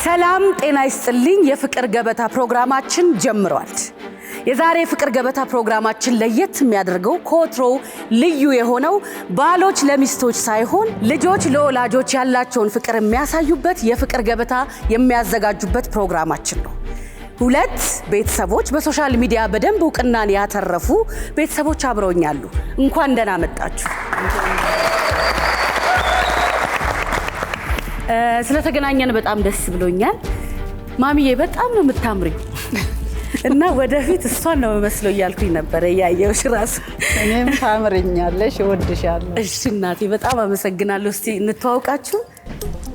ሰላም ጤና ይስጥልኝ የፍቅር ገበታ ፕሮግራማችን ጀምሯል። የዛሬ ፍቅር ገበታ ፕሮግራማችን ለየት የሚያደርገው ኮትሮ ልዩ የሆነው ባሎች ለሚስቶች ሳይሆን ልጆች ለወላጆች ያላቸውን ፍቅር የሚያሳዩበት የፍቅር ገበታ የሚያዘጋጁበት ፕሮግራማችን ነው። ሁለት ቤተሰቦች በሶሻል ሚዲያ በደንብ እውቅናን ያተረፉ ቤተሰቦች አብረውኛሉ። እንኳን ደህና መጣችሁ። ስለተገናኘን በጣም ደስ ብሎኛል። ማሚዬ በጣም ነው የምታምሪው እና ወደፊት እሷን ነው መስሎ እያልኩኝ ነበር ያየውሽ ራስ። እኔም ታምሪኛለሽ እወድሻለሁ። እሺ እናቴ በጣም አመሰግናለሁ። እስቲ እንተዋውቃችሁ።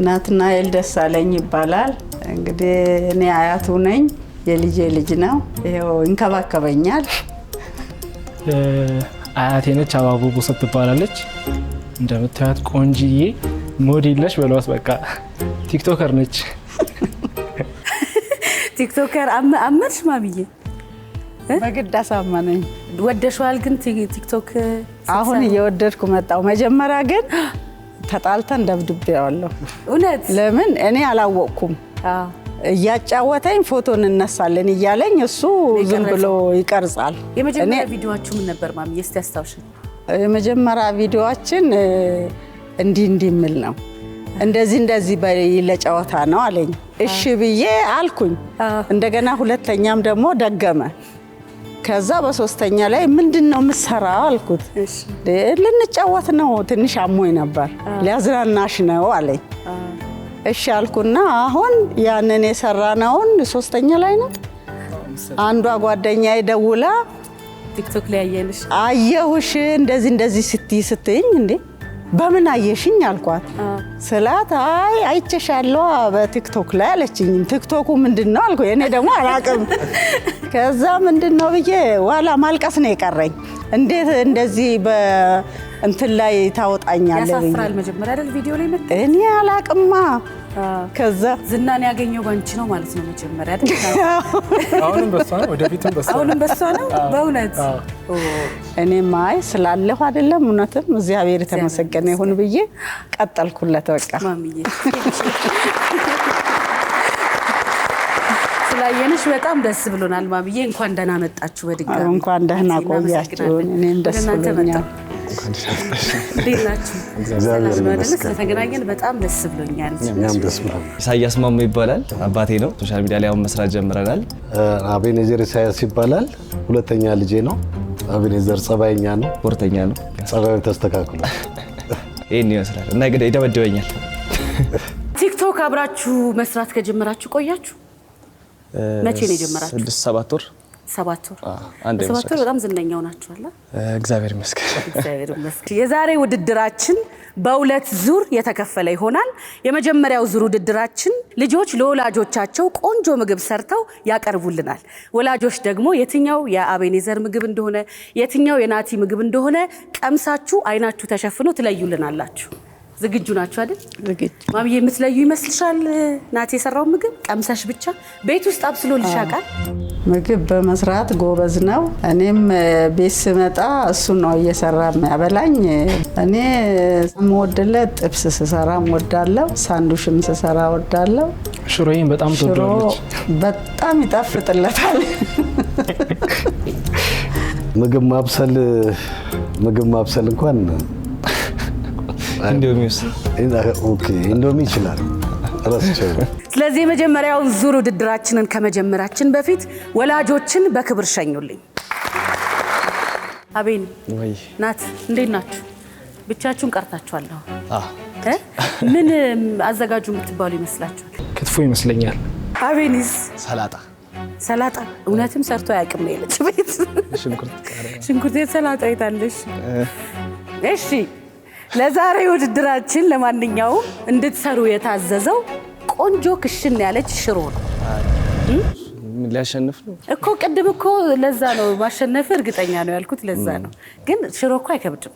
ናትናኤል ደሳለኝ ይባላል። እንግዲህ እኔ አያቱ ነኝ። የልጄ ልጅ ነው። ይሄው እንከባከበኛል። አያቴ ነች። አባቡ ቡሰት ትባላለች። እንደምታያት ቆንጂዬ ሞዴል ነች በሏት። በቃ ቲክቶከር ነች። ቲክቶከር አመርሽ ማሚዬ? በግድ አሳመነኝ። ወደሽዋል ግን ቲክቶክ? አሁን እየወደድኩ መጣው። መጀመሪያ ግን ተጣልተን ደብድቤዋለሁ። እውነት? ለምን እኔ አላወቅኩም። እያጫወተኝ ፎቶ እንነሳለን እያለኝ እሱ ዝም ብሎ ይቀርጻል። የመጀመሪያ ቪዲዮአችሁ ምን ነበር ማሚዬ? እስቲ አስታውሽኝ። የመጀመሪያ ቪዲዮአችን እንዲህ የሚል ነው። እንደዚህ ለጨዋታ ነው አለኝ። እሺ ብዬ አልኩኝ። እንደገና ሁለተኛም ደግሞ ደገመ። ከዛ በሶስተኛ ላይ ምንድነው የምትሰራው አልኩት። ልንጫወት ነው፣ ትንሽ አሞኝ ነበር፣ ሊያዝናናሽ ነው አለኝ። እሺ አልኩና አሁን ያንን የሰራነውን ሶስተኛ ላይ ነው አንዷ ጓደኛዬ ደውላ ቲክቶክ ላይ አየንሽ፣ አየሁሽ እንደዚህ ስትይኝ እንዴ በምን አየሽኝ አልኳት። ስላት አይ አይቼሻለሁ በቲክቶክ ላይ አለችኝ። ቲክቶኩ ምንድነው አልኩ። እኔ ደግሞ አላቅም። ከዛ ምንድነው ብዬ ዋላ ማልቀስ ነው የቀረኝ። እንዴት እንደዚህ በእንትን ላይ ታወጣኛለህ? ያሳፍራል። መጀመሪያ አይደል ቪዲዮ ላይ መጣ። እኔ አላቅማ። ከዛ ዝናን ያገኘው ባንቺ ነው ማለት ነው መጀመሪያ አይደል? አሁንም በሷ ነው፣ ወደፊትም በሷ ነው። አሁንም በሷ ነው በእውነት። እኔም አይ ስላለሁ አይደለም እውነትም እግዚአብሔር የተመሰገነ ይሁን ብዬ ቀጠልኩለት። በቃ ማሚዬ ስላየንሽ በጣም ደስ ብሎናል ማሚዬ። እንኳን ደህና መጣችሁ በድጋሚ። እንኳን ደህና ቆያችሁ። እኔም ደስ ብሎኛል። ስለተገናኘን በጣም ደስ ብሎኛል። ኢሳያስ ማሞ ይባላል። አባቴ ነው። ሶሻል ሚዲያ ላይ አሁን መስራት ጀምረናል። አቤኔዘር ኢሳያስ ይባላል። ሁለተኛ ልጄ ነው። አቤኔዘር ጸባይኛ ነው፣ ስፖርተኛ ነው። ጸባዩ ተስተካክሏል። ይሄን ይመስላል እና ይደበድበኛል። ቲክቶክ አብራችሁ መስራት ከጀመራችሁ ቆያችሁ? መቼ ነው የጀመራችሁ? 6-7 ወር። 7 ወር። 7 ወር በጣም ዝነኛው ናችኋል። እግዚአብሔር ይመስገን። እግዚአብሔር ይመስገን። የዛሬ ውድድራችን በሁለት ዙር የተከፈለ ይሆናል። የመጀመሪያው ዙር ውድድራችን ልጆች ለወላጆቻቸው ቆንጆ ምግብ ሰርተው ያቀርቡልናል። ወላጆች ደግሞ የትኛው የአቤኔዘር ምግብ እንደሆነ የትኛው የናቲ ምግብ እንደሆነ ቀምሳችሁ አይናችሁ ተሸፍኖ ትለዩልናላችሁ። ዝግጁ ናችሁ አይደል? ዝግጁ። ማሚዬ የምትለዩ ይመስልሻል? ናቲ የሰራው ምግብ ቀምሰሽ ብቻ ቤት ውስጥ አብስሎልሽ ያውቃል? ምግብ በመስራት ጎበዝ ነው። እኔም ቤት ስመጣ እሱ ነው እየሰራ የሚያበላኝ። እኔ የምወድለት ጥብስ ስሰራ እወዳለሁ፣ ሳንዱሽም ስሰራ እወዳለሁ። ሽሮዬን በጣም ትወዳለች። በጣም ይጣፍጥለታል። ምግብ ማብሰል እንኳን ኢንዶሚ ይችላል ረስቸው። ስለዚህ የመጀመሪያውን ዙር ውድድራችንን ከመጀመራችን በፊት ወላጆችን በክብር ሸኙልኝ። አቤን ወይ ናት፣ እንዴት ናችሁ? ብቻችሁን ቀርታችኋል። ምን አዘጋጁ የምትባሉ ይመስላችኋል? ክትፎ ይመስለኛል። አቤኒስ ሰላጣ እውነትም ሰርቶ አያውቅም ነው ያለች ቤት። ሽንኩርት ሰላጣ ይታለሽ። እሺ ለዛሬ ውድድራችን ለማንኛውም እንድትሰሩ የታዘዘው ቆንጆ ክሽን ያለች ሽሮ ነው። ሊያሸንፍ ነው እኮ ቅድም እኮ ለዛ ነው ማሸነፍ እርግጠኛ ነው ያልኩት። ለዛ ነው ግን ሽሮ እኮ አይከብድም።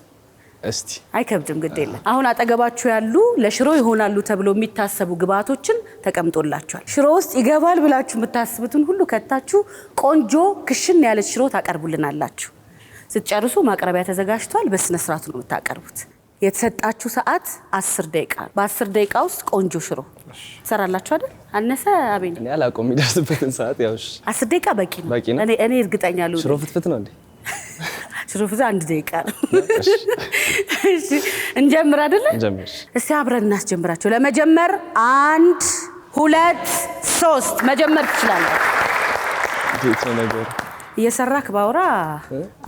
እስቲ አይከብድም፣ ግድ የለም። አሁን አጠገባችሁ ያሉ ለሽሮ ይሆናሉ ተብሎ የሚታሰቡ ግብአቶችን ተቀምጦላችኋል። ሽሮ ውስጥ ይገባል ብላችሁ የምታስቡትን ሁሉ ከታችሁ ቆንጆ ክሽን ያለች ሽሮ ታቀርቡልናላችሁ። ስትጨርሱ ማቅረቢያ ተዘጋጅቷል። በስነ ስርዓቱ ነው የምታቀርቡት። የተሰጣችሁ ሰዓት 10 ደቂቃ። በ10 ደቂቃ ውስጥ ቆንጆ ሽሮ ትሰራላችሁ አይደል? አነሰ አቤኔ እኔ አላውቀውም የሚደርስበትን ሰዓት። ያው 10 ደቂቃ በቂ ነው። በቂ ነው? እኔ እርግጠኛ ልሁን። ሽሮ ፍትፍት ነው እንዴ? ሽሮ ፍትፍት 1 ደቂቃ ነው። እሺ እንጀምር አይደል? እንጀምር። እስቲ አብረን እናስጀምራቸው። ለመጀመር 1 2 3 መጀመር ትችላለህ። እንዴት ነው ነገሩ? እየሰራክ ባውራ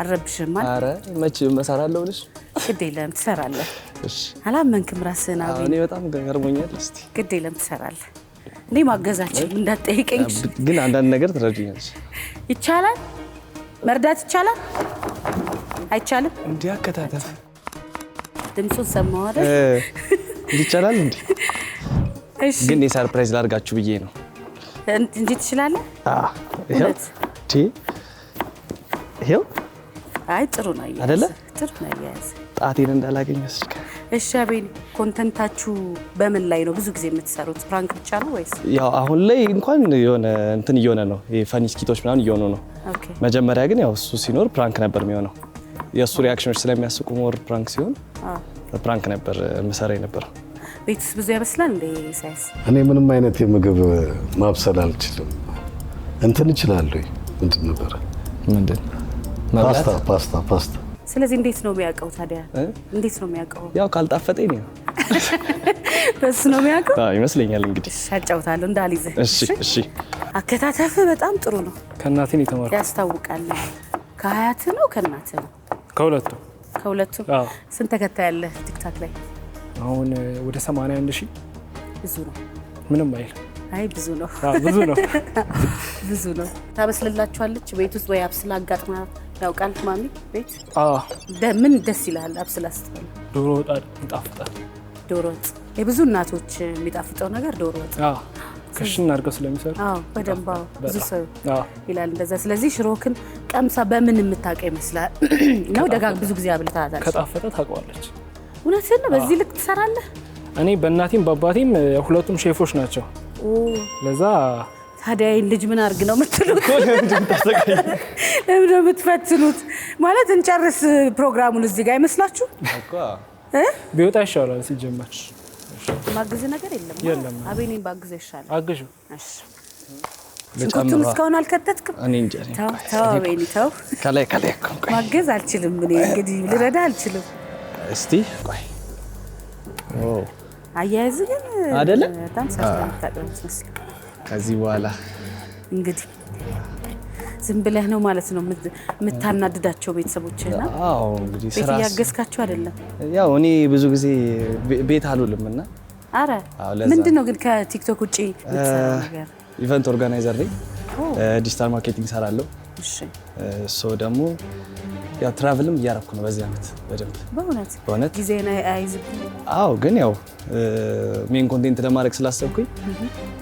አልረብሽም ማለት። ኧረ መቼ እሰራለሁ ብለሽ ግድ የለም ትሰራለህ። እሺ አላመንክም ራስህን አቤኔ። እኔ በጣም ገርሞኛል። እስቲ ግድ የለም ትሰራለህ። እንዴ ማገዛችን እንዳትጠይቀኝ ግን አንዳንድ ነገር ትረጂኛለሽ። ይቻላል? መርዳት ይቻላል? አይቻልም? እንዴ አከታተፍ ድምፁን ሰማሁ አይደል? ይቻላል እንዴ? እሺ ግን የሰርፕራይዝ ላድርጋችሁ ብዬ ነው እንጂ ትችላለህ? ይሄው ይሄው። አይ ጥሩ ነው አይደለ? ጥሩ ነው ያያዝ። ጣቴን እንዳላገኘሽ። እሺ አቤኔ ኮንተንታችሁ በምን ላይ ነው ብዙ ጊዜ የምትሰሩት? ፕራንክ ብቻ ነው ወይስ? ያው አሁን ላይ እንኳን የሆነ እንትን እየሆነ ነው፣ ፈኒ ስኪቶች ምናምን እየሆኑ ነው። ኦኬ መጀመሪያ ግን ያው እሱ ሲኖር ፕራንክ ነበር የሚሆነው። የእሱ ሪያክሽኖች ስለሚያስቁ ሞር ፕራንክ ሲሆን ፕራንክ ነበር የምሰራ የነበረው። ቤትስ ብዙ ያበስላል እንደ ሳይንስ? እኔ ምንም አይነት የምግብ ማብሰል አልችልም። እንትን እችላለሁ። ምንድን ነበረ? ምንድን ፓስታ። ስለዚህ እንዴት ነው የሚያውቀው ታዲያ? እንዴት ነው የሚያውቀው? ያው ካልጣፈጠኝ ነው በሱ ነው የሚያውቀው ይመስለኛል። እንግዲህ ሻጫውታለሁ እንዳልይዝህ። እሺ። አከታተፍ በጣም ጥሩ ነው። ከእናቴ ነው የተማርኩት። ያስታውቃል። ከአያት ነው ከእናት ነው? ከሁለቱ። አዎ። ስንት ተከታይ ያለህ ቲክታክ ላይ? አሁን ወደ 81,000። ብዙ ነው። ምንም አይል። አይ ብዙ ነው። ብዙ ነው። ብዙ ነው። ታበስልላችኋለች ቤት ውስጥ ወይ አብስላ አጋጥማ ያውቃል ማሚ ቤት? ምን ደስ ይላል አብስላ ስትበላ? ዶሮ ወጥ ይጣፍጣል። ዶሮ ወጥ የብዙ እናቶች የሚጣፍጠው ነገር ዶሮ ወጥ። ክሽን አድርገው ስለሚሰሩ በደንብ ብዙ ሰው ይላል እንደዛ። ስለዚህ ሽሮክን ቀምሳ በምን የምታውቀው ይመስላል ነው? ደጋግ ብዙ ጊዜ አብልታታለች። ከጣፈጠ ታውቀዋለች። እውነትህን ነው? በዚህ ልክ ትሰራለህ? እኔ በእናቴም በአባቴም ሁለቱም ሼፎች ናቸው። ለዛ ታዲያ ልጅ ምን አድርግ ነው የምትሉት? ለምን ነው የምትፈትኑት? ማለት እንጨርስ ፕሮግራሙን እዚህ ጋር አይመስላችሁ? ቢወጣ ይሻላል። ሲጀመር ማግዝ ነገር የለም። አቤኔን ባግዘ ይሻላል። አግዡ። እሺ ሽንኩርቱን እስካሁን አልከተትክም? እኔ እንጃ። ተው አቤኔ ተው። ከላይ ማገዝ አልችልም እኔ እንግዲህ ልረዳ አልችልም። እስቲ ቆይ። አያያዝ ግን አይደለ? በጣም ሳታውቀው መስል ከዚህ በኋላ እንግዲህ ዝም ብለህ ነው ማለት ነው የምታናድዳቸው ቤተሰቦችህና? አዎ እንግዲህ ቤት እያገዝካቸው አይደለም? ያው እኔ ብዙ ጊዜ ቤት አልውልም እና። አረ ምንድነው ግን ከቲክቶክ ውጪ የምትሰራው ነገር? ኢቨንት ኦርጋናይዘር ነኝ። ዲጂታል ማርኬቲንግ ሰራለሁ። እሺ ሶ ደግሞ ያው ትራቭልም እያደረኩ ነው በዚህ ዓመት በደንብ። በእውነት ጊዜን አይዝብኝ? አዎ ግን ያው ሜን ኮንቴንት ለማድረግ ስላሰብኩኝ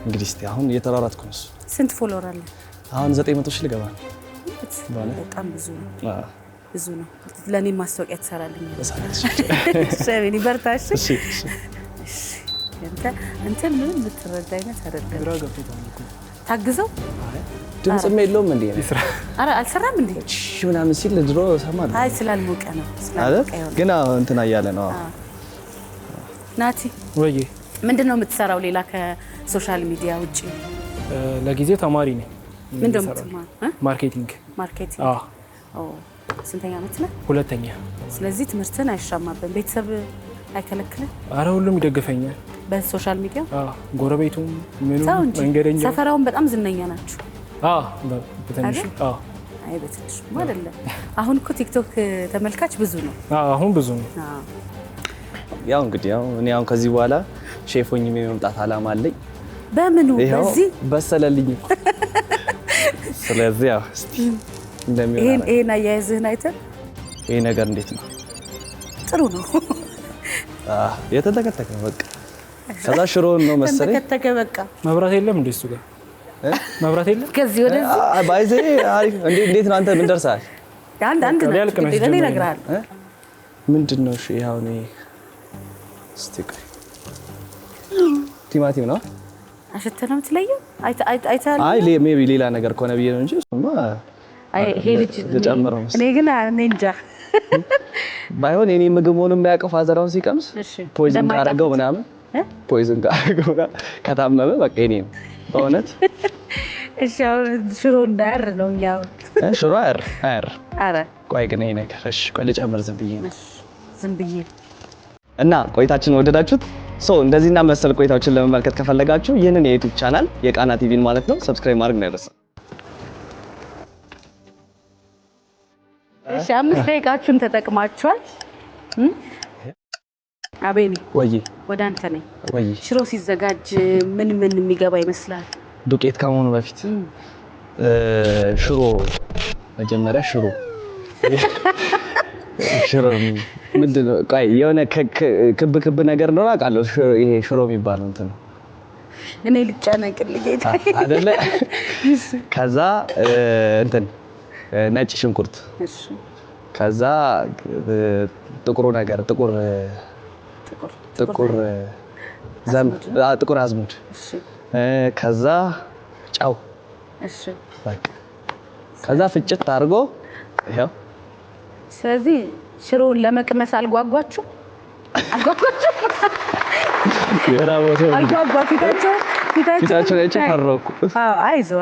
እንግዲህ እስቲ አሁን እየተራራጥኩ ነው። ስንት ፎሎወር አለ? አሁን 900,000 ልገባ ነው። በጣም ብዙ ነው። ብዙ ነው። ለእኔም ማስታወቂያ ትሰራልኛል። እሺ በርታሽ። እሺ እንትን ምንም ልትረዳ አይነት አይደለም። ታግዘው ድምፅም የለውም እንዴ? አረ አልሰራም እንዴ? እሺ ምናምን ሲል ድሮ ሰማለሁ። አይ ስላልሞቀ ነው። ግን እንትን እያለ ነው። ናቲ ወይ ምንድነው የምትሰራው ሌላ ከሶሻል ሚዲያ ውጪ? ለጊዜው ተማሪ ነኝ። ምንድነው የምትማረው? ማርኬቲንግ። ስንተኛ ዓመት ነህ? 2ኛ። ስለዚህ ትምህርትን አይሻማብን? ቤተሰብ አይከለክልም? አረ ሁሉም ይደግፈኛል። በሶሻል ሚዲያ ጎረቤቱም ምኑም መንገደኛ ሰፈራውን በጣም ዝነኛ ናችሁ። በትንሹ አይ በትንሹ አይደለም። አሁን እኮ ቲክቶክ ተመልካች ብዙ ነው። አሁን ብዙ ነው። ያው እንግዲህ እኔ አሁን ከዚህ በኋላ ሼፍ ሆኜ የመምጣት አላማ አለኝ። በምኑ? በዚህ በሰለልኝ። ስለዚህ ያው እስቲ እንደሚሆን ይሄን አያይዝህን አይተን ይሄ ነገር እንዴት ነው? ጥሩ ነው። የተተከተከ በቃ ከዛ ሽሮን ነው መሰለኝ። ተከተከ በቃ። መብራት የለም እንዴ? እሱ ጋር መብራት የለም። ከዚህ ወደዚህ ባይዘ አሪፍ። እንዴት ነው አንተ ምን ደርሰሃል? አንድ ነው እኔ እነግርሃለሁ። ምንድነው? እሺ ያው እኔ እስቲ ቆይ ቲማቲም ነው አሸተህ ነው የምትለየው? አይተሃል? አይ ሜቢ ሌላ ነገር ከሆነ ብዬ ነው እንጂ እሱማ አይ ይሄ ልጅ ተጨምረው እኔ ግን እኔ እንጃ ባይሆን የኔ ምግብ ሆኖ የሚያውቀው ፋዘራውን ሲቀምስ ፖይዝን ካረገው ምናምን ፖይዝን ካረገውና ከታመመ በቃ የኔ ነው በእውነት። እሺ አሁን ሽሮ እንዳያር ነው ያው ሽሮ አያር አረ ቆይ ግን ይሄ ነገር እሺ ቆይ ልጨምር ዝም ብዬ ነው እና ቆይታችን ወደዳችሁት? እንደዚህና መሰል ቆይታዎችን ለመመልከት ከፈለጋችሁ ይህንን የዩቲዩብ ቻናል የቃና ቲቪን ማለት ነው ሰብስክራይብ ማድረግ እንዳይረሳ። እሺ 5 ደቂቃችሁን ተጠቅማችኋል። አቤኒ ወይ ወደ አንተ ነኝ። ወይ ሽሮ ሲዘጋጅ ምን የሚገባ ይመስላል? ዱቄት ከመሆኑ በፊት ሽሮ መጀመሪያ ሽሮ ምንድነው? ቆይ የሆነ ክብ ነገር ነው አውቃለሁ። ይሄ ሽሮ የሚባለው እንትን ነው። እኔ ልጨነቅልኝ ጌታ አይደለ? ከዛ እንትን ነጭ ሽንኩርት፣ እሺ። ከዛ ጥቁር አዝሙድ፣ እሺ። ከዛ ጨው፣ እሺ። ከዛ ፍጭት አድርጎ ይሄው። ስለዚህ ሽሮውን ለመቅመስ አልጓጓችሁ? ፊታቸው ላይ ተፈረኩ። አይዞህ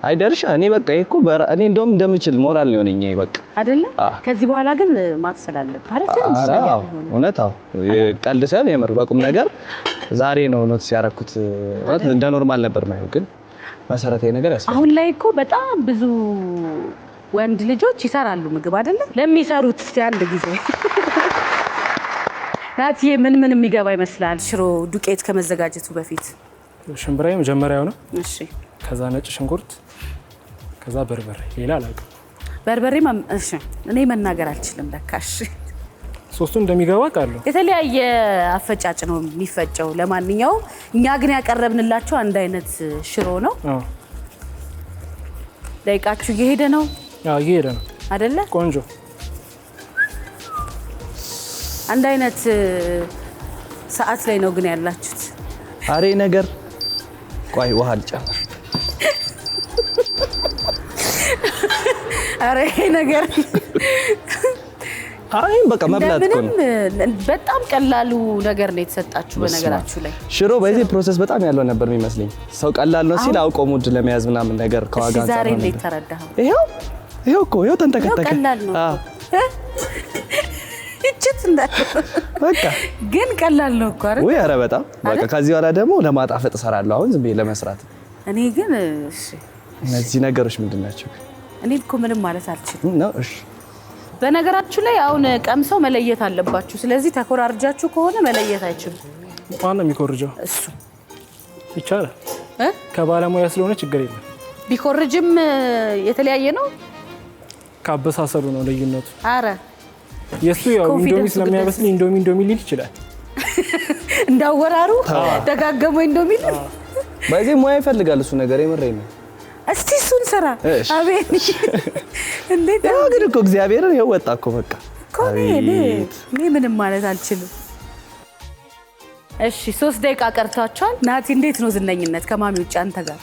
አይደርሻ እኔ በቃ እኮ እኔ እንደውም እንደምችል ሞራል ነው የሆነኝ በቃ አይደለ። ከዚህ በኋላ ግን ማክሰል አለብህ አይደል? እውነት ቀልድ ሳይሆን የምር በቁም ነገር ዛሬ ነው ኖትስ ያደረኩት። እንደ ኖርማል ነበር ማለት ግን መሰረታዊ ነገር ያስፈልጋል። አሁን ላይ እኮ በጣም ብዙ ወንድ ልጆች ይሰራሉ ምግብ አይደለ? ለሚሰሩት እስቲ አንድ ጊዜ ናቲ ምን የሚገባ ይመስላል? ሽሮ ዱቄት ከመዘጋጀቱ በፊት ሽምብራዬ መጀመሪያው ነው። እሺ። ከዛ ነጭ ሽንኩርት፣ ከዛ በርበሬ። ሌላ አላውቅም። በርበሬ እሺ። እኔ መናገር አልችልም ለካሽ። ሶስቱ እንደሚገባ ቃለሁ። የተለያየ አፈጫጭ ነው የሚፈጨው። ለማንኛውም እኛ ግን ያቀረብንላችሁ አንድ አይነት ሽሮ ነው። ደቂቃችሁ እየሄደ ነው። እየሄደ ነው አይደለ? ቆንጆ አንድ አይነት ሰዓት ላይ ነው ግን ያላችሁት። አሬ ነገር ቆይ ውሃ ልጨምር። አሬ ነገር አይ በቃ መብላት እኮ ነው። በጣም ቀላሉ ነገር ነው የተሰጣችሁ። በነገራችሁ ላይ ሽሮ በዚህ ፕሮሰስ በጣም ያለው ነበር የሚመስለኝ። ሰው ቀላል ነው ሲል አውቆ ሙድ ለመያዝ ምናምን ነገር ከዋጋ አንፃር ነው። ዛሬ እንዴት ተረዳኸው? ይሄው ተንተከተከ። ቀላል ነው እቺት በቃ ግን ቀላል ነው እኮ አይደል? ኧረ በጣም በቃ ከዚህ በኋላ ደግሞ ለማጣፈጥ እሰራለሁ። አሁን ዝም ብዬ ለመስራት እኔ ግን እሺ እነዚህ ነገሮች ምንድን ናቸው? እኔ እኮ ምንም ማለት አልችልም ነው። እሺ በነገራችሁ ላይ አሁን ቀምሰው መለየት አለባችሁ። ስለዚህ ተኮራርጃችሁ ከሆነ መለየት አይችሉም። ማን ነው የሚኮርጀው? እሱ ይቻላል። ከባለሙያ ስለሆነ ችግር የለም። ቢኮርጅም የተለያየ ነው። ካበሳሰሉ ነው ልዩነቱ። አረ የሱ ያው ኢንዶሚ ስለሚያበስል ኢንዶሚ ሊል ይችላል። እንዳወራሩ ደጋገመው ኢንዶሚ ሊል በዚህ ሙያ ይፈልጋል እሱ ነገር የምሬን ነው። እስቲ እሱን ስራ። አቤት እንዴት ግን እኮ እግዚአብሔርን ይኸው ወጣ እኮ በቃ እኔ ምንም ማለት አልችልም። እሺ 3 ደቂቃ ቀርቷቸዋል። ናቲ እንዴት ነው ዝነኝነት ከማሚ ውጭ አንተ ጋር?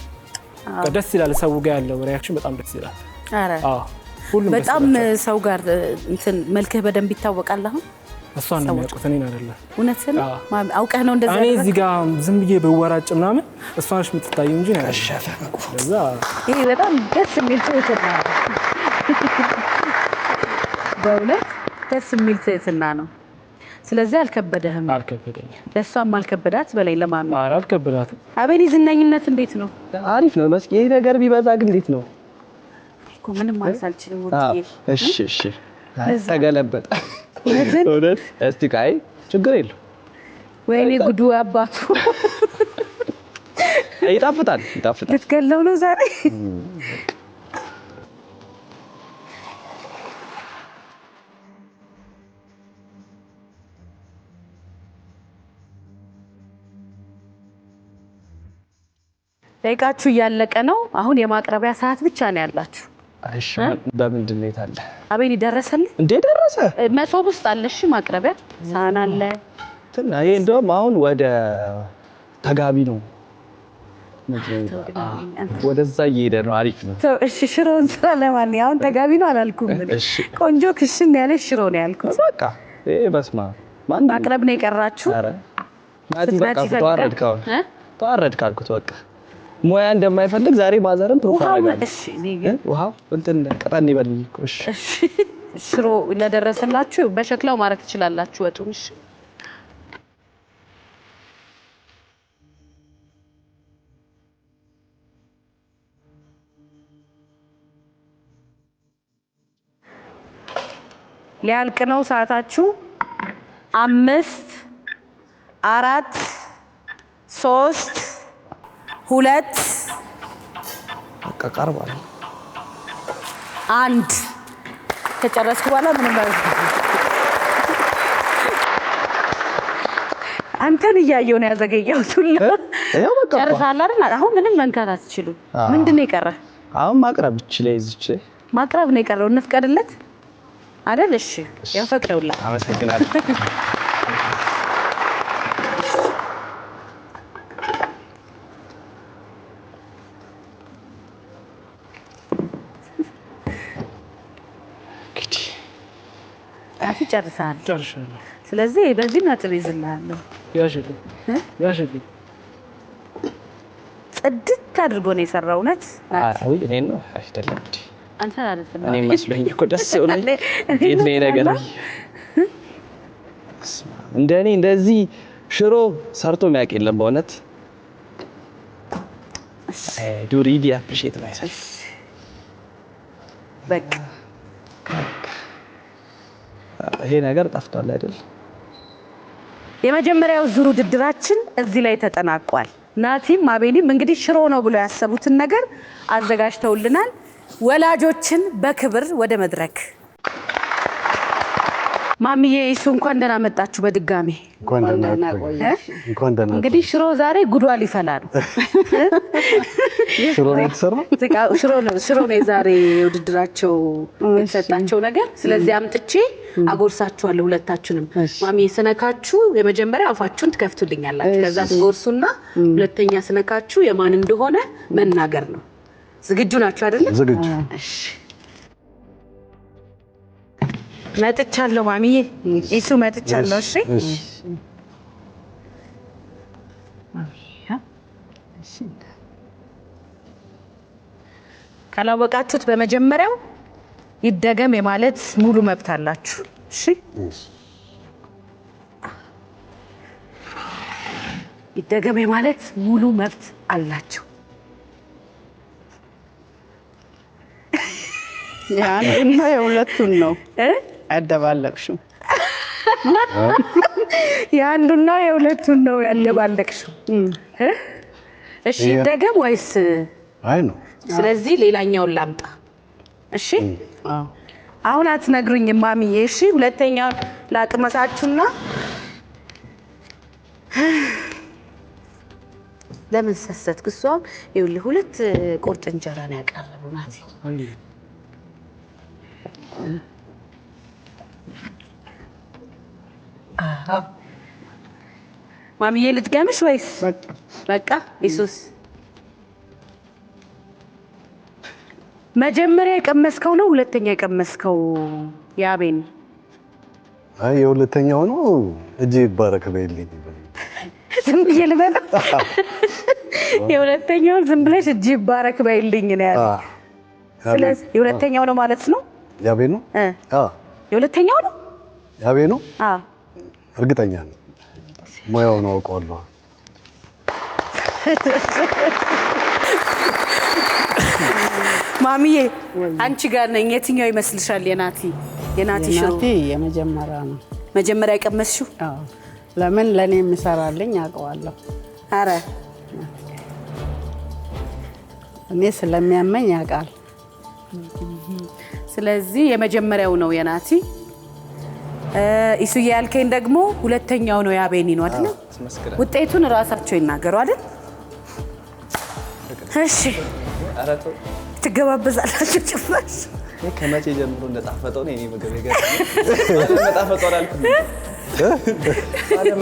ደስ ይላል። ሰው ጋር ያለው ሪአክሽን በጣም ደስ ይላል። አረ በጣም ሰው ጋር እንትን መልክህ በደንብ ይታወቃል። አሁን እሷን ነው የሚያውቁት እኔን አይደለም። እውነትህን ማሚ አውቀህ ነው እንደዛ? እኔ እዚህ ጋር ዝም ብዬ በወራጭ ምናምን እሷ ነች የምትታየው እንጂ ነው። ለዛ ይሄ በጣም ደስ የሚል ትህትና ነው። በእውነት ደስ የሚል ትህትና ነው። ስለዚህ አልከበደህም? አልከበደኝም። ለእሷም አልከበዳት በላይ ለማሚ? ኧረ አልከበዳትም። አቤኔ ዝነኝነት እንዴት ነው? አሪፍ ነው። መስኪ ይሄ ነገር ቢበዛ ግን እንዴት ነው እኮ ምንም ማለት አልችልም። ወጥዬ እሺ ተገለበጠ። እውነት እስቲ ቃይ ችግር የለው። ወይኔ ጉዱ አባቱ ይጣፍጣል። ልትገለው ነው ዛሬ። ደቂቃችሁ እያለቀ ነው። አሁን የማቅረቢያ ሰዓት ብቻ ነው ያላችሁ። እሺ በምንድን ነው የታለ? አቤኔ ደረሰልህ እንዴ? ደረሰ። መሶብ ውስጥ አለ። እሺ ማቅረቢያ ሳህን አለ። ይሄ እንደውም አሁን ወደ ተጋቢ ነው ወደዛ እየሄደ ነው። አሪፍ ነው። እሺ ሽሮውን ስራ። ለማንኛውም አሁን ተጋቢ ነው አላልኩም። ቆንጆ ክሽን ያለ ሽሮ ነው ያልኩት። በቃ ይሄ በስማ ማቅረብ ነው የቀራችሁ። ናቲ በቃ ተዋረድክ አልኩት። በቃ ሙያ እንደማይፈልግ ዛሬ ማዘርም ፕሮግራም እሺ እኔ ግን ውሃው እንትን ቀጠን ይበልኝ እኮ እሺ። ሽሮ ለደረሰላችሁ በሸክላው ማረክ ትችላላችሁ ወጡን። እሺ ሊያልቅ ነው ሰዓታችሁ። 5 4 3 2 በቃ ቀርቧል። 1 ከጨረስኩ በኋላ ምንም ማለት አንተን እያየሁ ነው ያዘገየሁት ሁሉ። ያው በቃ ጨርሳለህ አይደል? አሁን ምንም መንካት አትችሉም። ምንድን ነው የቀረ? አሁን ማቅረብ ይችላል። እዚች ማቅረብ ነው የቀረው። እንፍቀድለት አይደል? እሺ ያው ፈቅደውልሃል። አመሰግናለሁ። ጨርሰሃል። ጨርሻለሁ። ስለዚህ በዚህ ነጥብ ይዝልሃለሁ። ያሽልኝ ጽድት አድርጎ ነው የሰራው። እውነት አይ እኔ ነው አይደለም እንዴ? አንተ አይደለም እኔ መስሎኝ እኮ ደስ ይሆናል። እንዴት ነው ነገር እንደኔ እንደዚህ ሽሮ ሰርቶ የሚያውቅ የለም በእውነት። ዱ ሪሊ አፕሪሺየት ማይሰልፍ። በቃ ይሄ ነገር ጠፍቷል አይደል? የመጀመሪያው ዙር ውድድራችን እዚህ ላይ ተጠናቋል። ናቲም አቤኒም እንግዲህ ሽሮ ነው ብሎ ያሰቡትን ነገር አዘጋጅተውልናል። ወላጆችን በክብር ወደ መድረክ። ማሚዬ እሱ እንኳን ደህና መጣችሁ በድጋሚ። እንኳን ደህና እንግዲህ ሽሮ ዛሬ ጉዷ ሊፈላ ነው። ሽሮ ነው የተሰራው። ሽሮ ነው የዛሬ ውድድራቸው የተሰጣቸው ነገር። ስለዚህ አምጥቼ አጎርሳችኋለሁ ሁለታችሁንም። ማሚዬ ስነካችሁ የመጀመሪያ አፋችሁን ትከፍቱልኛላችሁ። ከዛ ትጎርሱና ሁለተኛ ስነካችሁ የማን እንደሆነ መናገር ነው። ዝግጁ ናችሁ አይደል? ዝግጁ። እሺ መጥቻለሁ ማሚዬ። እሱ መጥቻለሁ። እሺ ካላወቃችሁት በመጀመሪያው ይደገም የማለት ሙሉ መብት አላችሁ። እሺ ይደገም የማለት ሙሉ መብት አላችሁ። ያንዱና የሁለቱን ነው ያደባለቅሽው። ያንዱና የሁለቱን ነው ያደባለቅሽው። እሺ ይደገም ወይስ? አይ ነው። ስለዚህ ሌላኛውን ላምጣ። እሺ አሁን አትነግሩኝም ማሚዬ? እሺ ሁለተኛውን ላቅመሳችሁና ለምን ሰሰትክ? እሷም ይኸውልህ ሁለት ቁርጥ እንጀራ ነው ያቀረበው ናቲ። ማሚዬ ልትገምሽ ወይስ? በቃ ኢየሱስ መጀመሪያ የቀመስከው ነው ሁለተኛ የቀመስከው? ያቤን አይ የሁለተኛው ነው። እጅ ይባረክ በይልኝ። ዝም ብዬ ልበላ? የሁለተኛው ዝም ብለሽ እጅ ይባረክ በይልኝ ነው ያለው። ስለዚህ የሁለተኛው ነው ማለት ነው። ያቤ ነው? የሁለተኛው ነው። ያቤ ነው? እርግጠኛ ነኝ። ሙያውን አውቀዋለሁ። ማሚዬ አንቺ ጋር ነኝ። የትኛው ይመስልሻል? የናቲ ሽሮ የመጀመሪያ ነው። መጀመሪያ የቀመስሽው? አዎ። ለምን ለኔ የሚሰራልኝ አውቀዋለሁ። አረ እኔ ስለሚያመኝ ያውቃል። ስለዚህ የመጀመሪያው ነው የናቲ። ኢሱዬ ያልከኝ ደግሞ ሁለተኛው ነው ያቤኒ ነው አይደል? ውጤቱን ራሳቸው ይናገሩ አይደል? እሺ ትገባበዛላችሁ ጭራሽ። ከመቼ ጀምሮ እንደጣፈጠው ነው እኔ ምግብ የገረመኝ። መጣፈጠው አላልኩም።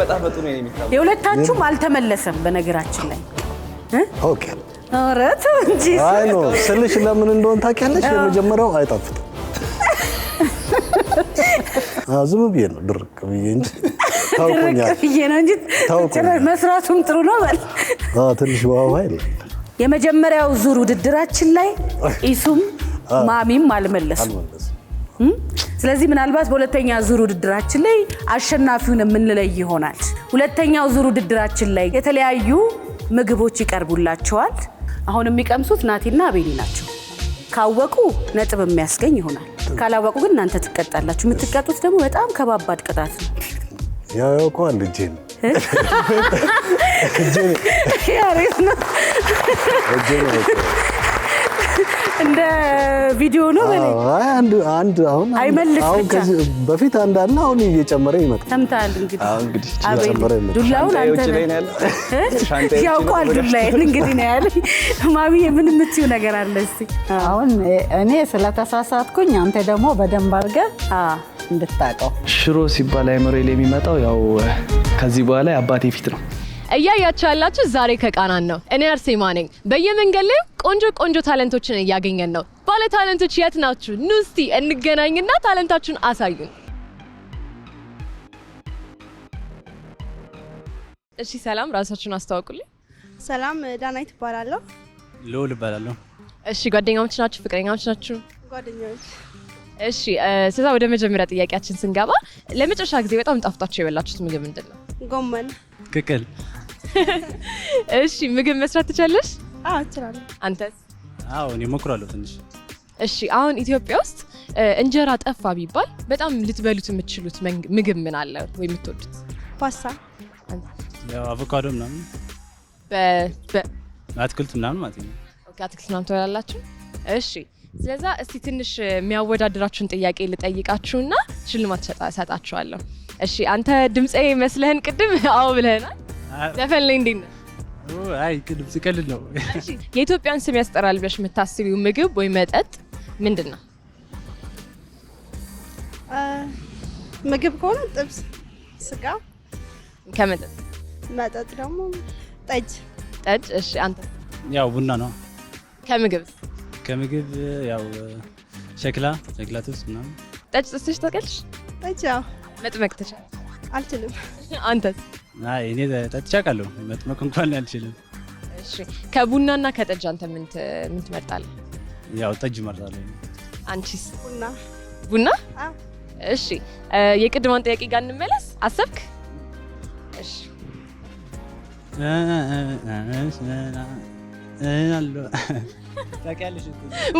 መጣፈጡ ነው የሚታወቀው። የሁለታችሁም አልተመለሰም በነገራችን ላይ። ኦኬ ኧረ ተው እንጂ። አይ ነው ስልሽ ለምን እንደሆነ ታውቂያለሽ? የመጀመሪያው አይጣፍጥም። ዝም ብዬ ነው ድርቅ ብዬ እንጂ ታውቁኛል። ብዬ ነው እንጂ መስራቱም ጥሩ ነው ማለት ትንሽ ዋዋ ይላል። የመጀመሪያው ዙር ውድድራችን ላይ ኢሱም ማሚም አልመለሱም። ስለዚህ ምናልባት በሁለተኛ ዙር ውድድራችን ላይ አሸናፊውን የምንለይ ይሆናል። ሁለተኛው ዙር ውድድራችን ላይ የተለያዩ ምግቦች ይቀርቡላቸዋል። አሁን የሚቀምሱት ናቲና አቤኒ ናቸው። ካወቁ ነጥብ የሚያስገኝ ይሆናል። ካላወቁ ግን እናንተ ትቀጣላችሁ። የምትቀጡት ደግሞ በጣም ከባባድ ቅጣት ነው። ያው ያውቀዋል እጄን ያሬት ነው እንደ ቪዲዮ ነው በላይ አንድ አሁን ከዚህ በፊት አንድ አለ አሁን እየጨመረ ይመጣል። ሰምተሃል እንግዲህ እየጨመረ ይመጣል። ዱላውን አንተ ያውቀዋል ዱላዬን እንግዲህ ነው ያለ። ማሚ ምን የምትይው ነገር አለ እስቲ? አሁን እኔ ስለተሳሳትኩኝ አንተ ደግሞ በደንብ አድርገህ እንድታውቀው። ሽሮ ሲባል አይምሮ የሚመጣው ያው ከዚህ በኋላ የአባቴ ፊት ነው። እያያችሁ ያላችሁ ዛሬ ከቃናን ነው። እኔ አርሴማ ነኝ። በየመንገድ ላይ ቆንጆ ታለንቶችን እያገኘን ነው። ባለ ታለንቶች የት ናችሁ? ኑ እስቲ እንገናኝና ታለንታችሁን አሳዩን። እሺ ሰላም፣ ራሳችሁን አስተዋውቁልኝ። ሰላም፣ ዳናይት እባላለሁ። ልዑል እባላለሁ። እሺ ጓደኛሞች ናችሁ? ፍቅረኛሞች ናችሁ? ጓደኞች። እሺ ስለዛ ወደ መጀመሪያ ጥያቄያችን ስንገባ ለመጨረሻ ጊዜ በጣም ጣፍጣችሁ የበላችሁት ምግብ ምንድን ነው? ጎመን። ቅቅል። እሺ ምግብ መስራት ትችላለሽ? አዎ እችላለሁ። አንተስ? አዎ እኔ እሞክራለሁ ትንሽ። እሺ አሁን ኢትዮጵያ ውስጥ እንጀራ ጠፋ ቢባል በጣም ልትበሉት የምትችሉት ምግብ ምን አለ ወይ የምትወዱት? ፓስታ። ያው አቮካዶ ምናምን አትክልት ምናምን ማለት ነው። ኦኬ አትክልት ምናምን ትበላላችሁ? እሺ ስለዛ እስቲ ትንሽ የሚያወዳድራችሁን ጥያቄ ልጠይቃችሁና ሽልማት ሰጣችኋለሁ። እሺ አንተ ድምጼ መስለህን ቅድም አዎ ብለህናል። ዘፈን ላይ እንዴት ነው? አይ ድምጽ ቀልድ ነው። እሺ የኢትዮጵያን ስም ያስጠራል ብለሽ የምታስቢው ምግብ ወይ መጠጥ ምንድን ነው? ምግብ ከሆነ ጥብስ፣ ስጋ። ከመጠጥ? መጠጥ ደግሞ ጠጅ። ጠጅ። እሺ አንተ? ያው ቡና ነው። ከምግብ? ከምግብ ያው ሸክላ ጥብስ ምናምን። ጠጅ ጥስሽ ታውቂያለሽ? ጠጅ ያው መጥመቅ ትችላለሽ? አልችልም። አንተስ? አይ እኔ ጠጥቼ አውቃለሁ፣ መጥመቅ እንኳን አልችልም። እሺ ከቡናና ከጠጅ አንተ ምን ትመርጣለህ? ያው ጠጅ እመርጣለሁ። አንቺስ? ቡና። ቡና? አዎ። እሺ የቅድሟን ጥያቄ ጋር እንመለስ። አሰብክ? እሺ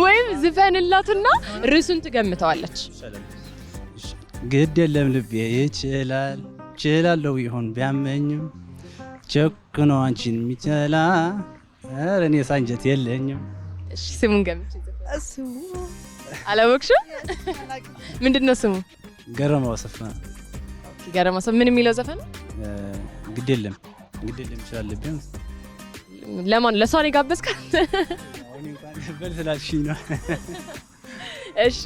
ወይም ዝፈንላትና ርዕሱን ትገምተዋለች። ግድ የለም ልቤ ይችላል ችላለሁ ይሆን ቢያመኝም ቸኩኖ አንቺን የሚችላ እኔ ሳንጀት የለኝም። እሺ ስሙን ገምቼ። ስሙ አላወቅሽም? ምንድነው ስሙ? ገረመው አሰፋ። ገረመው አሰፋ ምን የሚለው ዘፈን? ግድ የለም ይችላል ልቤ። ለማን ለሷ ነው የጋበዝካት? አሁን እንኳን በል ስላልሽኝ ነው። እሺ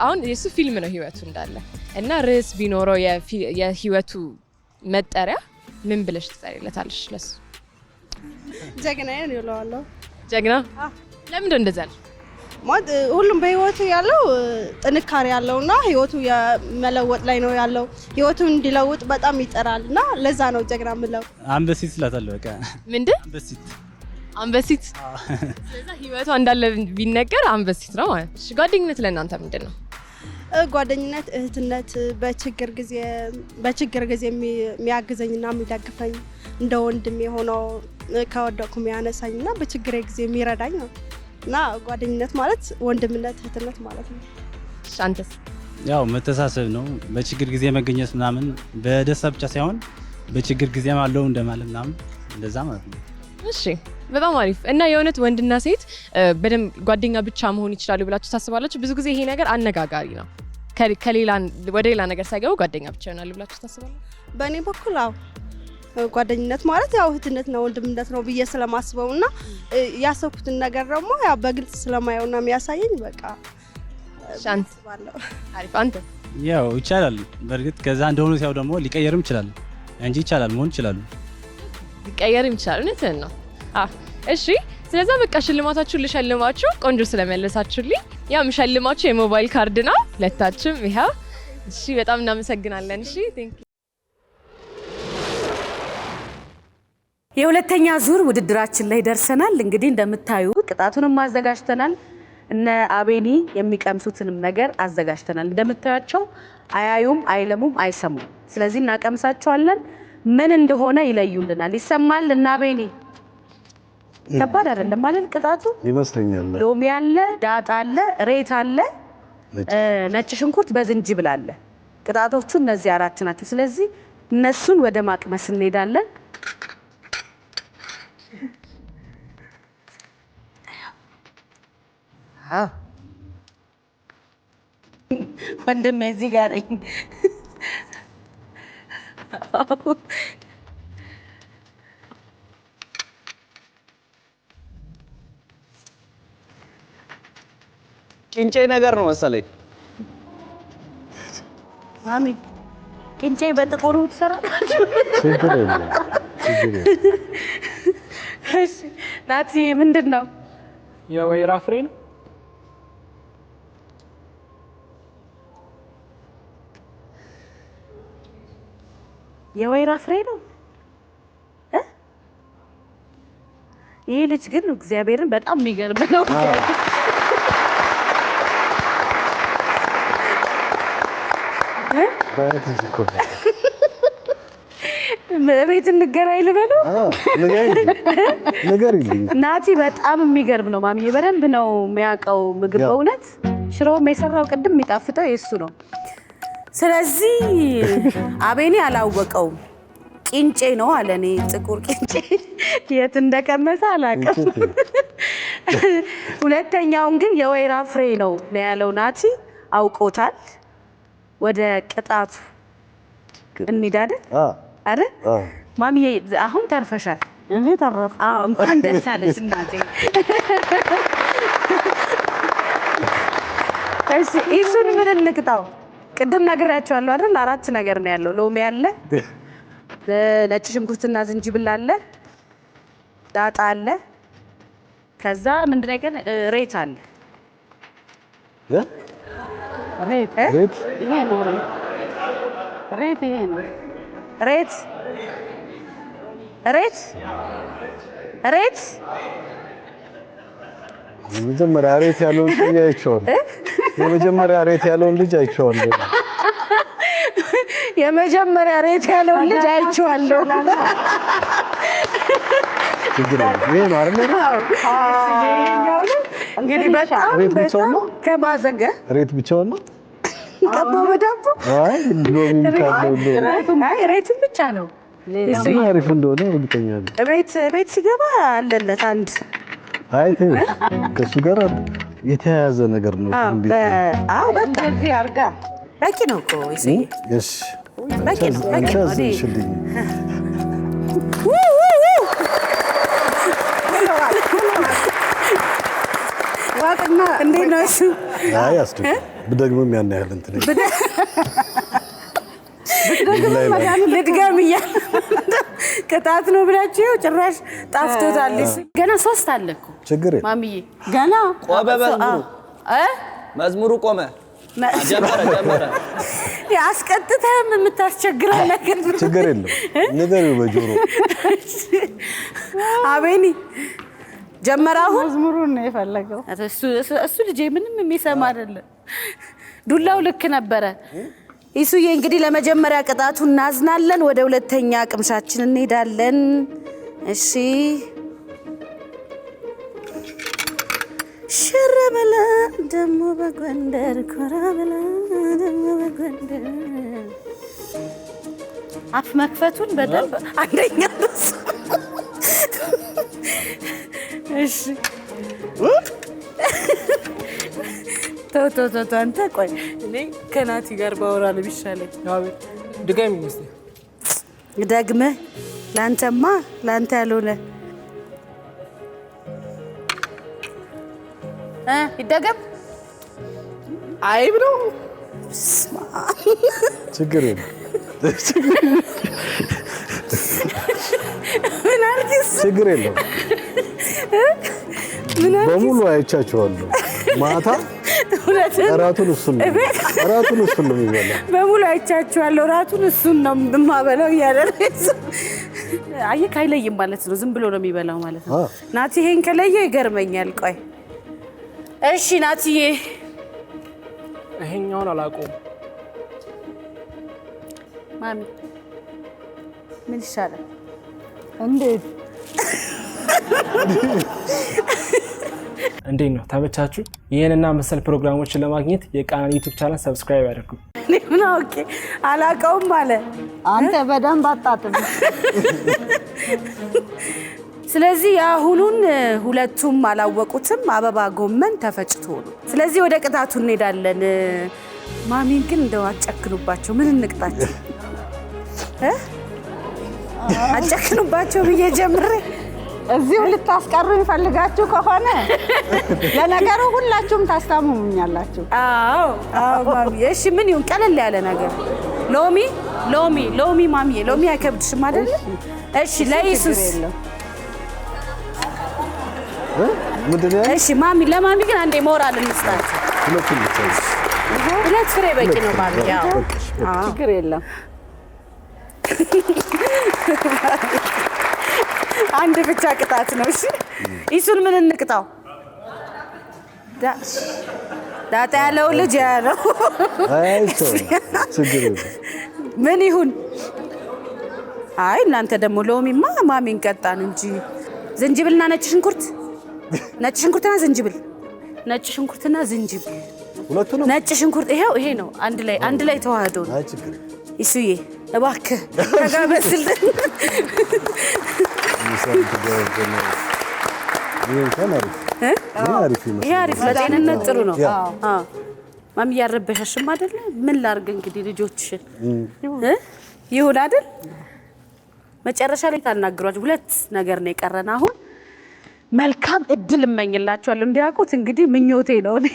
አሁን የሱ ፊልም ነው ህይወቱ እንዳለ እና ርዕስ ቢኖረው የህይወቱ መጠሪያ ምን ብለሽ ትጠሪለታለሽ? ለሱ ጀግናዬ ነው እለዋለሁ። ጀግና? ለምንድን እንደዛ ነው? ማለት ሁሉም በህይወቱ ያለው ጥንካሬ ያለውና ህይወቱ የመለወጥ ላይ ነው ያለው። ህይወቱን እንዲለውጥ በጣም ይጠራልና ለዛ ነው ጀግና የምለው። አንበሲት ስላታለሁ። በቃ ምንድን? አንበሲት። ስለዛ ህይወቷ እንዳለ ቢነገር አንበሲት ነው ማለት። እሺ ጓደኝነት ለእናንተ ምንድን ነው? ጓደኝነት እህትነት፣ በችግር ጊዜ የሚያግዘኝና የሚደግፈኝ እንደ ወንድም የሆነው ከወደቅኩ የሚያነሳኝና በችግሬ ጊዜ የሚረዳኝ ነው እና ጓደኝነት ማለት ወንድምነት፣ እህትነት ማለት ነው። እሺ አንተስ? ያው መተሳሰብ ነው። በችግር ጊዜ መገኘት ምናምን በደስታ ብቻ ሳይሆን በችግር ጊዜም አለው እንደማለት ምናምን እንደዛ ማለት ነው። እሺ በጣም አሪፍ። እና የእውነት ወንድና ሴት በደንብ ጓደኛ ብቻ መሆን ይችላሉ ብላችሁ ታስባላችሁ? ብዙ ጊዜ ይሄ ነገር አነጋጋሪ ነው። ወደ ሌላ ነገር ሳይገቡ ጓደኛ ብቻ ይሆናሉ ብላችሁ ታስባላችሁ? በእኔ በኩል አዎ ጓደኝነት ማለት ያው እህትነት ነው ወንድምነት ነው ብዬ ስለማስበው እና ያሰብኩትን ነገር ደግሞ ያው በግልጽ ስለማየውና የሚያሳየኝ በቃ ሻንት ባለው አሪፍ። አንተ? ያው ይቻላል። በእርግጥ ከዛ እንደሆኑ ሲያው ደግሞ ሊቀየርም ይችላል እንጂ ይቻላል መሆን ይችላሉ። ሊቀየርም ይችላል። እውነትህን ነው። እሺ ስለዛ በቃ ሽልማታችሁን ልሸልማችሁ። ቆንጆ ስለመለሳችሁልኝ ያው የምሸልማችሁ የሞባይል ካርድ ነው ሁለታችሁም። ይሄ እሺ በጣም እናመሰግናለን። እሺ ቴንክ ዩ የሁለተኛ ዙር ውድድራችን ላይ ደርሰናል። እንግዲህ እንደምታዩ ቅጣቱንም አዘጋጅተናል። እነ አቤኒ የሚቀምሱትንም ነገር አዘጋጅተናል። እንደምታያቸው አያዩም፣ አይለሙም፣ አይሰሙም። ስለዚህ እናቀምሳቸዋለን። ምን እንደሆነ ይለዩልናል። ይሰማል? እና አቤኒ ከባድ አይደለም ማለት ቅጣቱ ይመስለኛል። ሎሚ አለ፣ ዳጣ አለ፣ ሬት አለ፣ ነጭ ሽንኩርት በዝንጅብል አለ። ቅጣቶቹ እነዚህ 4 ናቸው። ስለዚህ እነሱን ወደ ማቅመስ እንሄዳለን። ወንድሜ እዚህ ጋር ነኝ። ቂንጬ ነገር ነው መሰለኝ። ማሚ ቂንጬ በጥቁሩ ትሰራላችሁ? እሺ ናቲ ምንድን ነው? የወይራ ፍሬ ነው። የወይራ ፍሬ ነው። ይሄ ልጅ ግን እግዚአብሔርን በጣም የሚገርም ነው። ቤት እንገናኝ ልበለው? ናቲ በጣም የሚገርም ነው። ማሚዬ በደንብ ነው የሚያውቀው ምግብ። በእውነት ሽሮም የሰራው ቅድም የሚጣፍጠው የእሱ ነው። ስለዚህ አቤኔ አላወቀውም። ቂንጬ ነው አለ። እኔ ጥቁር ቂንጬ የት እንደቀመሰ አላውቅም። ሁለተኛውን ግን የወይራ ፍሬ ነው ያለው ናቲ አውቆታል። ወደ ቅጣቱ እንሄዳለን አይደል? ማሚዬ አሁን ተርፈሻል። እኔ ተረፍ። እንኳን ደስ አለሽ እናቴ። እሺ እሱን ምን እንቅጣው? ቅድም ነግሬያቸዋለሁ አይደል? 4 ነገር ነው ያለው። ሎሚ አለ፣ ነጭ ሽንኩርትና ዝንጅብል አለ፣ ዳጣ አለ፣ ከዛ ምንድን ነው ግን ሬት አለ። ሬት ይሄ ነው። ሬት ይሄ ነው። ሬት ሬት ሬት የመጀመሪያ ሬት ያለውን ልጅ አይቼዋለሁ። የመጀመሪያ ሬት ያለውን ልጅ አይቼዋለሁ። የመጀመሪያ ሬት ያለውን ልጅ አይቼዋለሁ። ችግር የለም። ይሄ ነው አይደል? እንግዲህ በጣም ሬት ብቻውን ነው? ከማዘንገ ሬት ብቻውን ነው? ቀባ በዳቦ አይ ሎሚ ካለው አይ ሬትን ብቻ ነው። እዚህ አሪፍ እንደሆነ እርግጠኛ ነኝ። ቤት ሲገባ አለለት አንድ። አይ ከሱ ጋር የተያያዘ ነገር ነው። አዎ በእንደዚህ አድርጋ በቂ ነው እኮ እሺ። እሺ በቂ ነው። በቂ ነው። ዋጥና እንዴት ነው እሱ? አይ አስደግ ብደግምም ያን ያህል እንትን ልድገም እያለ ቅጣት ነው ብላችሁ ጭራሽ ጣፍቶታል። ገና 3 አለ እኮ ችግር የለም ማሚዬ። ገና ቆመ መዝሙሩ ቆመ። ጀመረ አስቀጥተህም የምታስቸግረው ነገር ችግር የለም ንገሪው በጆሮ አቤኒ ጀመረ። አሁን መዝሙሩን ነው የፈለገው እሱ ልጄ ምንም የሚሰማ አይደለም። ዱላው ልክ ነበረ። ኢሱዬ እንግዲህ ለመጀመሪያ ቅጣቱ እናዝናለን። ወደ ሁለተኛ ቅምሻችን እንሄዳለን። እሺ ሽር በላ ደሞ በጎንደር ኮራ በላ ደሞ በጎንደር አፍ መክፈቱን በደንብ አንደኛ ነው። እሺ ተው አንተ ቆይ እኔ ከናቲ ጋር ባወራ ነው የሚሻለኝ። ድጋሚ እስቲ ደግመህ ላንተማ ላንተ ያልሆነ ይደገም አይብ ነው። ችግር የለም ምን አርጊስ ችግር የለም በሙሉ አይቻቸዋለሁ። ማታ እራቱን እሱን ነው የሚበላው። በሙሉ አይቻቸዋለሁ። እራቱን እሱን ነው የማበላው እያለ አየህ አይለይም ማለት ነው። ዝም ብሎ ነው የሚበላው ማለት ነው። ናቲ ይሄን ከለየው ይገርመኛል። ቆይ እሺ ናቲዬ፣ ይሄኛውን አላውቀውም። ማሚ ምን ይሻላል? እንዴት እንዴት ነው ተመቻችሁ? ይሄንና መሰል ፕሮግራሞችን ለማግኘት የቃናን ዩቲዩብ ቻናል ሰብስክራይብ አድርጉ። ምን ኦኬ አላውቀውም አለ። አንተ በደንብ አጣጥም። ስለዚህ የአሁኑን ሁለቱም አላወቁትም። አበባ ጎመን ተፈጭቶ ነው። ስለዚህ ወደ ቅጣቱ እንሄዳለን። ማሚን ግን እንደው አጨክኑባቸው። ምን እንቅጣቸው? አጨክኑባቸው ብዬ ጀምሬ እዚሁ ልታስቀሩኝ ፈልጋችሁ ከሆነ ለነገሩ ሁላችሁም ታስታምሙኛላችሁ። አዎ አዎ ማሚ። እሺ ምን ይሁን? ቀለል ያለ ነገር ሎሚ ማሚዬ፣ ሎሚ አይከብድሽም አይደል? እሺ ለኢየሱስ ምንድነው? እሺ ማሚ፣ ለማሚ ግን አንዴ ሞራል እንስጣት። ሁለት ፍሬ በቂ ነው ማሚ። ያው ችግር የለም። አንድ ብቻ ቅጣት ነው። እሺ ኢሱን ምን እንቅጣው? ዳጣ ያለው ልጅ ያለው ምን ይሁን? አይ እናንተ ደግሞ ሎሚማ ማሚን ቀጣን እንጂ ዝንጅብልና ነጭ ሽንኩርት፣ ነጭ ሽንኩርትና ዝንጅብል፣ ነጭ ሽንኩርትና ዝንጅብል፣ ሁለቱንም ነጭ ሽንኩርት ይሄ ነው። አንድ ላይ ተዋህዶ ነው። አይ ችግር ኢሱዬ እባክህ ተጋበስልን። ይሄ አሪፍ ለጤንነት ጥሩ ነው። ማሚ እያረበሻሽም አይደለ? ምን ላድርግ እንግዲህ ልጆችሽን ይሁን አይደል? መጨረሻ ላይ ታናግሯቸው። ሁለት ነገር ነው የቀረን አሁን። መልካም እድል እመኝላችኋለሁ። እንዲያውቁት እንግዲህ ምኞቴ ነው እኔ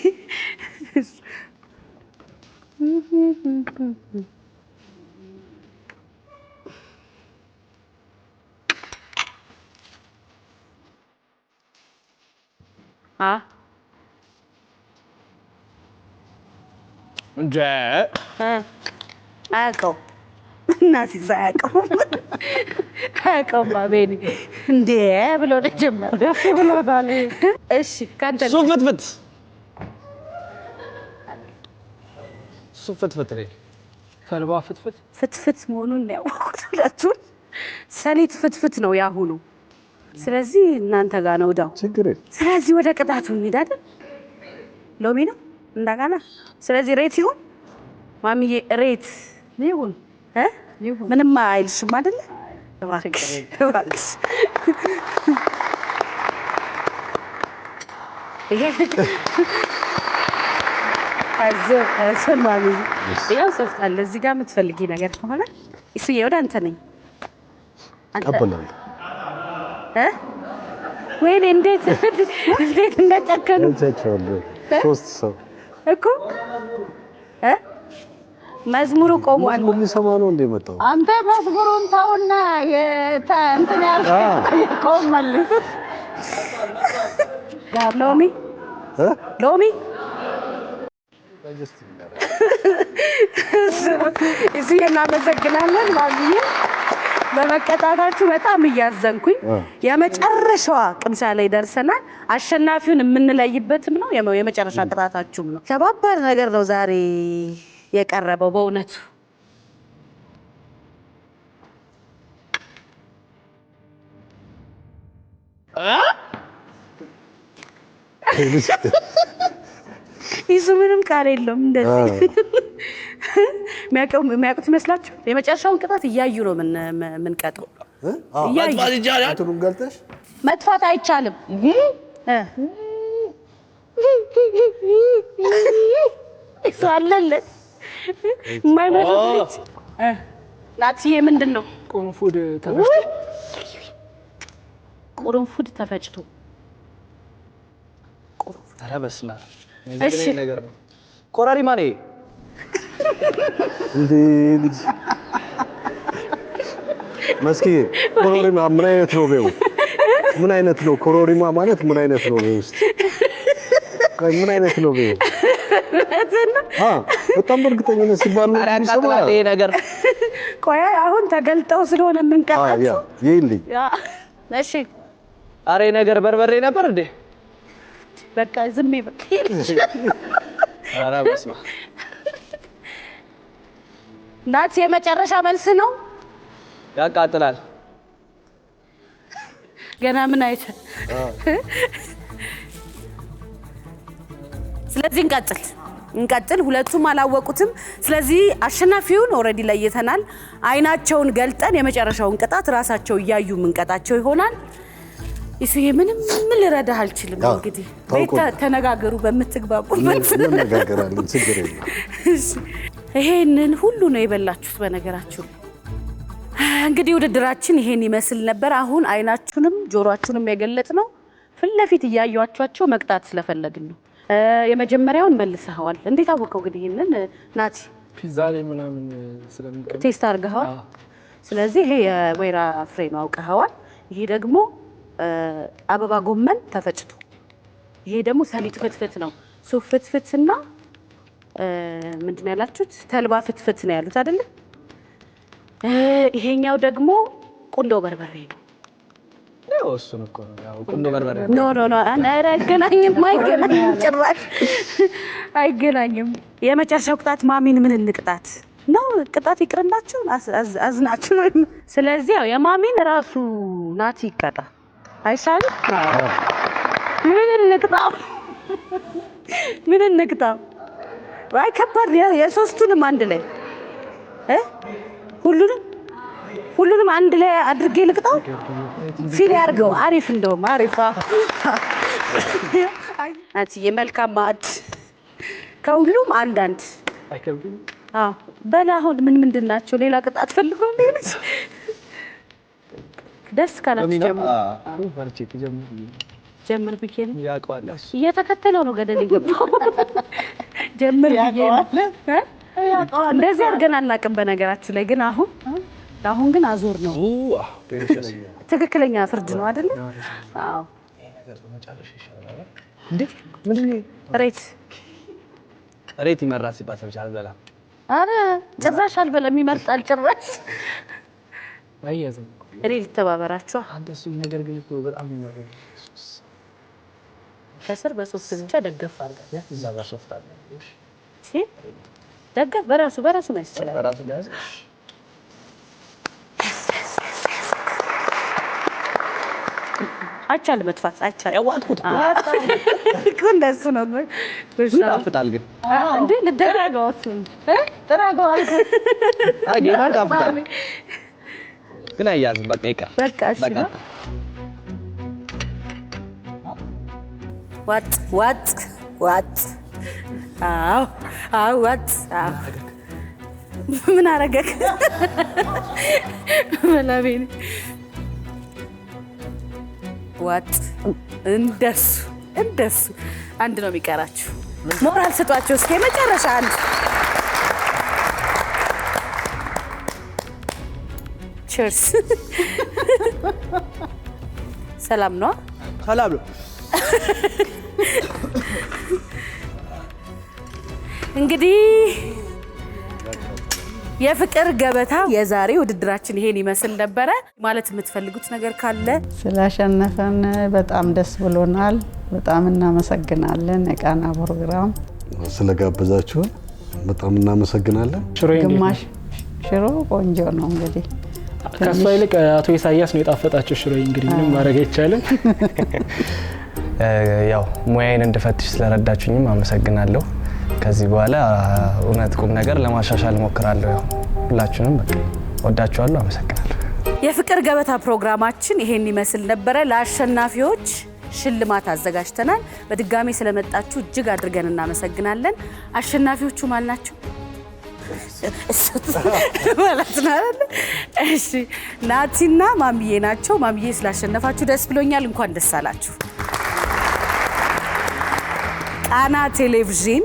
እንጂ አያውቀውም እናቴ አያውቀውም አቤኔ እንዴ ብሎ ነው የጀመረው። ደስ ብሎታል። እሺ ካንተ ፍትፍት ተልባ ፍትፍት መሆኑን ነው ያወቅሁት። ሁለቱን ሰሊጥ ፍትፍት ነው ያሁኑ። ስለዚህ እናንተ ጋር ነው ዳው። ስለዚህ ወደ ቅጣቱ እንሄዳለን። ሎሚ ነው እንዳጋና። ስለዚህ ሬት ይሁን ማሚዬ፣ ሬት ይሁን። ምንም አይልሽም አይደለ? እባክሽ አይዞህ ማሚዬ። ያው ሰፍታለ እዚህ ጋር የምትፈልጊ ነገር ከሆነ እሱዬ ወደ አንተ ነኝ። ወይኔ እንዴት እንደጨከኑ ሶስት ሰው እኮ መዝሙሩ ቆሟል። ምን ሊሰማ ነው እንደ መጣው? አንተ መዝሙሩን ተውና እንትን ያልከው ቆመልህ። ሎሚ እዚህ እናመሰግናለን ማሚዬ። በመቀጣታችሁ በጣም እያዘንኩኝ የመጨረሻዋ ቅምሻ ላይ ደርሰናል። አሸናፊውን የምንለይበትም ነው የመጨረሻ ቅጣታችሁም ነው። ከባባድ ነገር ነው ዛሬ የቀረበው በእውነቱ። ይዙ ምንም ቃል የለውም። እንደዚህ የሚያውቁት ይመስላችሁ? የመጨረሻውን ቅጣት እያዩ ነው የምንቀጠው። መጥፋት አይቻልም። እሱ አለለት የማይመጡት ናትዬ ምንድን ነው? ቁርንፉድ ተፈጭቶ ኧረ በስመ አብ ነገር ነው። ኮረሪማ ነው እንዴ ልጅ መስኪ ኮረሪማ ምን አይነት ነው? ቤው ምን አይነት ነው? ኮረሪማ ማለት ምን አይነት ነው? ቤው ውስጥ ምን አይነት ነው? ቤው በጣም በእርግጠኝነት ሲባል ነው ይሄ ነገር ቆይ አሁን ተገልጠው ስለሆነ የምንቀጣቸው ይልኝ እሺ አሬ ነገር በርበሬ ነበር እንዴ? በቃ ዝም በቃ ኧረ በስመ አብ ናት የመጨረሻ መልስ ነው። ያቃጥላል። ገና ምን አይተህ ስለዚህ እንቀጥል። ሁለቱም አላወቁትም። ስለዚህ አሸናፊውን ኦልሬዲ ለይተናል። አይናቸውን ገልጠን የመጨረሻውን ቅጣት ራሳቸው እያዩ ምንቀጣቸው ይሆናል። ይሄ ምንም ልረዳህ አልችልም። እንግዲህ ቤት ተነጋገሩ በምትግባቡበት እንነጋገራለን። ችግር የለም። ይሄንን ሁሉ ነው የበላችሁት። በነገራችሁ እንግዲህ ውድድራችን ይሄን ይመስል ነበር። አሁን አይናችሁንም ጆሮአችሁንም የገለጥ ነው ፊት ለፊት እያያችኋቸው መቅጣት ስለፈለግን ነው። የመጀመሪያውን መልሰዋል። እንዴት አወቀው? እንግዲህ ይሄንን ናቲ ፒዛ ላይ ምናምን ስለሚቀር ቴስት አድርገዋል። ስለዚህ ይሄ የወይራ ፍሬ ነው አውቀዋል። ይሄ ደግሞ አበባ ጎመን ተፈጭቶ፣ ይሄ ደግሞ ሰሊጥ ፍትፍት ነው። ሱፍ ፍትፍትና ምንድነው ያላችሁት? ተልባ ፍትፍት ነው ያሉት አይደለ? ይሄኛው ደግሞ ቁንዶ በርበሬ ነው። ያው እሱን እኮ ነው ያው ቁንዶ በርበሬ ኖ አይገናኝም፣ ጭራሽ አይገናኝም። የመጨረሻው ቅጣት ማሚን ምን እንቅጣት ነው? ቅጣት ይቅርላችሁ፣ አዝናችሁ ነው። ስለዚህ ያው የማሚን ራሱ ናቲ ይቀጣ አይሻልም? ምን እንቅጣው? አይ ከባድ የሶስቱንም አንድ ላይ ሁሉንም አንድ ላይ አድርጌ ልቅጣው። ፊል ያርገው። አሪፍ እንደውም አሪፍ። ናቲዬ መልካም ማዕድ ከሁሉም አንዳንድ አይከብድም። አዎ በላ። አሁን ምንድን ናቸው? ሌላ ቅጣት ፈልጎ ነው። ደስ ካላችሁ ጀምር ብዬ ነው። ያውቀዋለሽ። እየተከተለው ነው ገደል ይገባው። ጀምር ብዬ ነው። እንደዚህ አድርገን አናውቅም በነገራችን ላይ ግን አሁን ግን አዞር ነው። ትክክለኛ ፍርድ ነው አይደል? አዎ እንዴ ምንድነው? ሬት ይመራል ሲባል ሰምቻለሁ። አልበላም። አረ ጭራሽ አልበላም። ይመርጣል ጭራሽ አያዘም ሬት ተባበራችሁ። አንተሱ ነገር ግን እኮ በጣም ይመረው ከስር በሶስት ብቻ ደገፍ አድርጋ እዛ ጋር ሶፍት አለ። እሺ ደገፍ በራሱ ነው ይችላል። በራሱ ጋር አይቻልም መጥፋት አይቻልም። ያዋጥኩት እኮ እንደሱ ነው። ይጣፍጣል ግን እንዴ ልደረገው ተራገው አገና ይጣፍጣል ግን አያዝም። በቃ ይቀር በቃ እሺ ነው። ዋጥ አዎ ዋጥ ምን አረገክ? መላቤን ዋጥ እንደሱ አንድ ነው የሚቀራችሁ። ሞራል ስጧቸው እስኪ የመጨረሻ አንድ። ቺርስ። ሰላም ነው። ሰላም ነው። እንግዲህ የፍቅር ገበታ የዛሬ ውድድራችን ይሄን ይመስል ነበረ። ማለት የምትፈልጉት ነገር ካለ? ስላሸነፈን በጣም ደስ ብሎናል። በጣም እናመሰግናለን። የቃና ፕሮግራም ስለጋበዛችሁን በጣም እናመሰግናለን። ግማሽ ሽሮ ቆንጆ ነው። እንግዲህ ከሷ ይልቅ አቶ ኢሳያስ ነው የጣፈጣቸው ሽሮ። እንግዲህ ምንም ማድረግ አይቻልም። ያው ሙያዬን እንድፈትሽ ስለረዳችሁኝም አመሰግናለሁ። ከዚህ በኋላ እውነት ቁም ነገር ለማሻሻል እሞክራለሁ። ያው ሁላችሁንም በቃ ወዳችኋለሁ። አመሰግናለሁ። የፍቅር ገበታ ፕሮግራማችን ይሄን ይመስል ነበረ። ለአሸናፊዎች ሽልማት አዘጋጅተናል። በድጋሚ ስለመጣችሁ እጅግ አድርገን እናመሰግናለን። አሸናፊዎቹ ማን ናቸው? ማለት ነው አይደል? እሺ ናቲና ማሚዬ ናቸው። ማሚዬ ስላሸነፋችሁ ደስ ብሎኛል። እንኳን ደስ አላችሁ። ቃና ቴሌቪዥን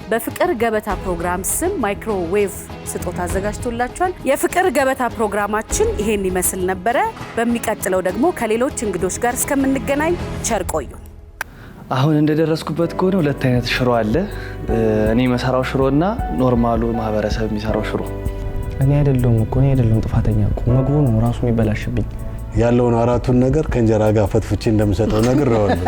በፍቅር ገበታ ፕሮግራም ስም ማይክሮዌቭ ስጦታ አዘጋጅቶላችኋል። የፍቅር ገበታ ፕሮግራማችን ይሄን ይመስል ነበረ። በሚቀጥለው ደግሞ ከሌሎች እንግዶች ጋር እስከምንገናኝ ቸር ቆዩ። አሁን እንደደረስኩበት ከሆነ ሁለት አይነት ሽሮ አለ። እኔ የምሰራው ሽሮና ኖርማሉ ማህበረሰብ የሚሰራው ሽሮ። እኔ አይደለሁም እኮ እኔ አይደለሁም ጥፋተኛ እኮ ምግቡ ነው ራሱ የሚበላሽብኝ። ያለውን አራቱን ነገር ከእንጀራ ጋር ፈትፍቼ እንደምሰጠው ነግሬዋለሁ።